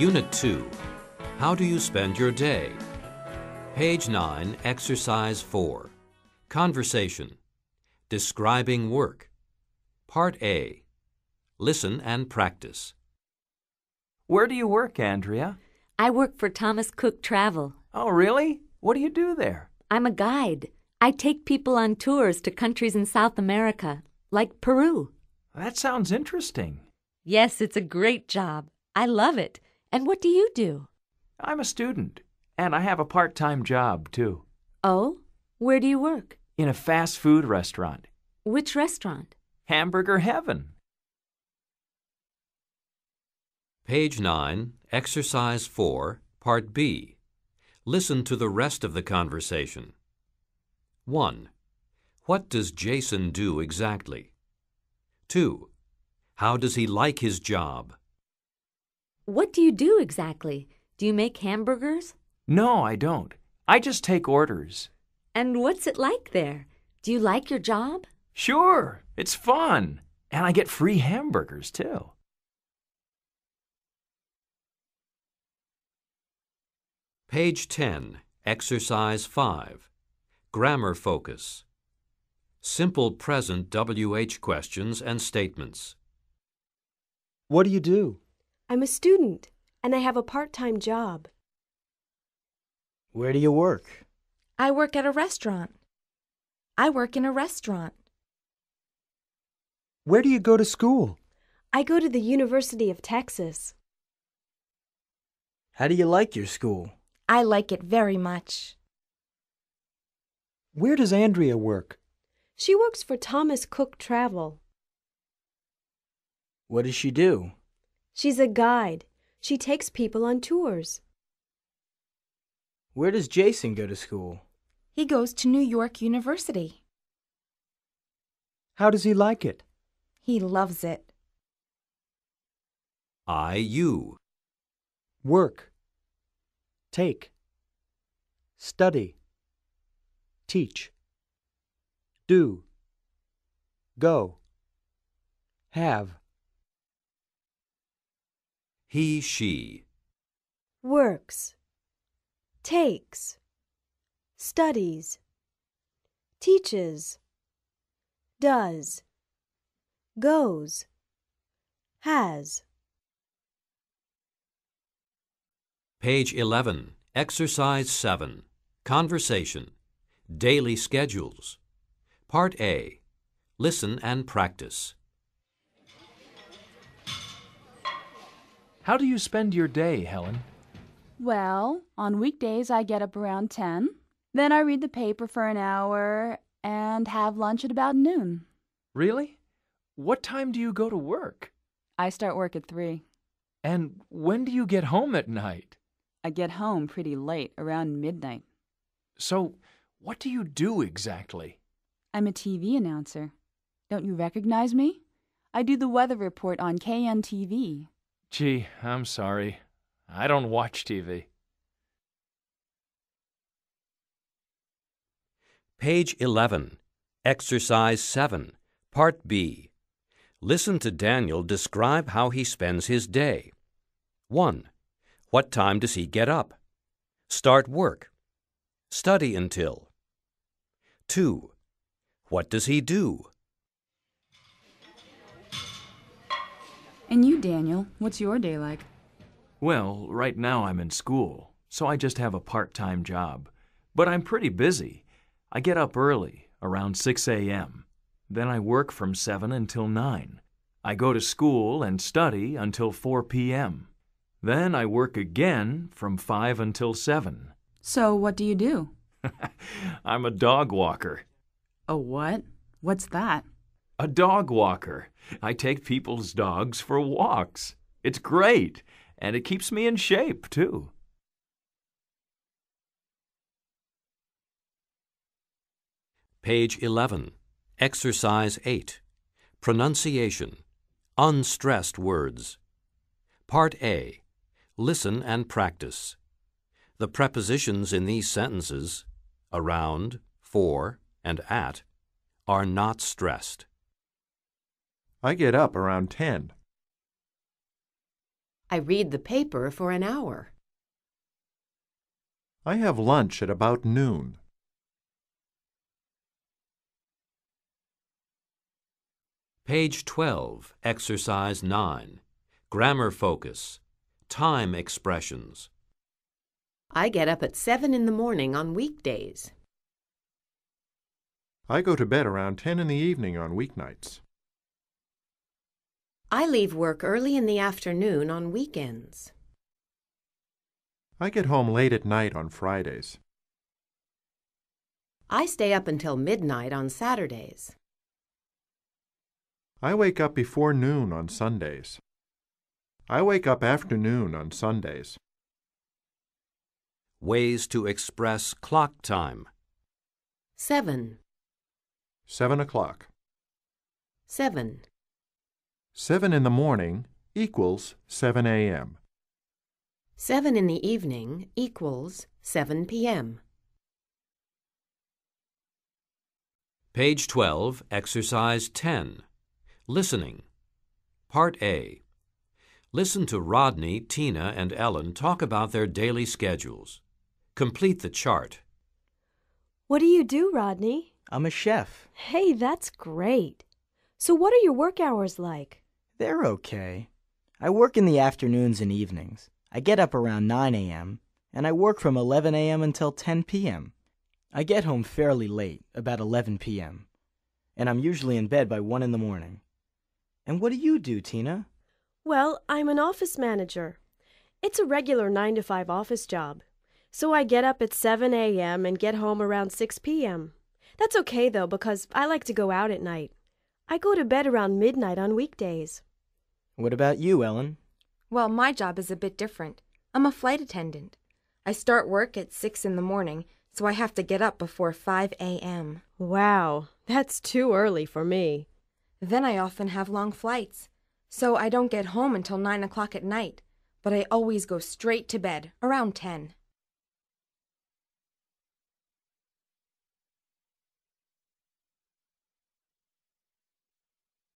Unit 2. How do you spend your day? Page 9, Exercise 4. Conversation. Describing work. Part A. Listen and practice. Where do you work, Andrea? I work for Thomas Cook Travel. Oh, really? What do you do there? I'm a guide. I take people on tours to countries in South America, like Peru. That sounds interesting. Yes, it's a great job. I love it. And what do you do? I'm a student, and I have a part-time job, too. Oh? Where do you work? In a fast food restaurant. Which restaurant? Hamburger Heaven. Page 9, Exercise 4, Part B. Listen to the rest of the conversation. 1. What does Jason do exactly? 2. How does he like his job? What do you do exactly? Do you make hamburgers? No, I don't. I just take orders. And what's it like there? Do you like your job? Sure, it's fun. And I get free hamburgers, too. Page 10, Exercise 5. Grammar focus. Simple present WH questions and statements. What do you do? I'm a student, and I have a part-time job. Where do you work? I work at a restaurant. I work in a restaurant. Where do you go to school? I go to the University of Texas. How do you like your school? I like it very much. Where does Andrea work? She works for Thomas Cook Travel. What does she do? She's a guide. She takes people on tours. Where does Jason go to school? He goes to New York University. How does he like it? He loves it. You. Work. Take. Study. Teach. Do. Go. Have. He, she. Works. Takes. Studies. Teaches. Does. Goes. Has. Page 11, Exercise 7. Conversation. Daily schedules. Part A. Listen and practice. How do you spend your day, Helen? Well, on weekdays I get up around 10. Then I read the paper for an hour and have lunch at about noon. Really? What time do you go to work? I start work at 3. And when do you get home at night? I get home pretty late, around midnight. So, what do you do exactly? I'm a TV announcer. Don't you recognize me? I do the weather report on KNTV. Gee, I'm sorry. I don't watch TV. Page 11, Exercise 7, Part B. Listen to Daniel describe how he spends his day. 1. What time does he get up? Start work. Study until. 2. What does he do? And you, Daniel, what's your day like? Well, right now I'm in school, so I just have a part-time job. But I'm pretty busy. I get up early, around 6 a.m. Then I work from 7 until 9. I go to school and study until 4 p.m. Then I work again from 5 until 7. So what do you do? I'm a dog walker. A what? What's that? A dog walker. I take people's dogs for walks. It's great, and it keeps me in shape, too. Page 11, Exercise 8. Pronunciation. Unstressed words. Part A. Listen and practice. The prepositions in these sentences, around, for, and at, are not stressed. I get up around 10. I read the paper for an hour. I have lunch at about noon. Page 12, Exercise 9. Grammar focus. Time expressions. I get up at 7 in the morning on weekdays. I go to bed around 10 in the evening on weeknights. I leave work early in the afternoon on weekends. I get home late at night on Fridays. I stay up until midnight on Saturdays. I wake up before noon on Sundays. I wake up after noon on Sundays. Ways to express clock time. 7, 7 o'clock. 7, 7 in the morning equals 7 a.m. 7 in the evening equals 7 p.m. Page 12, Exercise 10. Listening. Part A. Listen to Rodney, Tina, and Ellen talk about their daily schedules. Complete the chart. What do you do, Rodney? I'm a chef. Hey, that's great. So what are your work hours like? They're okay. I work in the afternoons and evenings. I get up around 9 a.m., and I work from 11 a.m. until 10 p.m. I get home fairly late, about 11 p.m., and I'm usually in bed by 1 in the morning. And what do you do, Tina? Well, I'm an office manager. It's a regular 9-to-5 office job. So I get up at 7 a.m. and get home around 6 p.m. That's okay, though, because I like to go out at night. I go to bed around midnight on weekdays. What about you, Ellen? Well, my job is a bit different. I'm a flight attendant. I start work at 6 in the morning, so I have to get up before 5 a.m. Wow, that's too early for me. Then I often have long flights, so I don't get home until 9 o'clock at night, but I always go straight to bed around 10.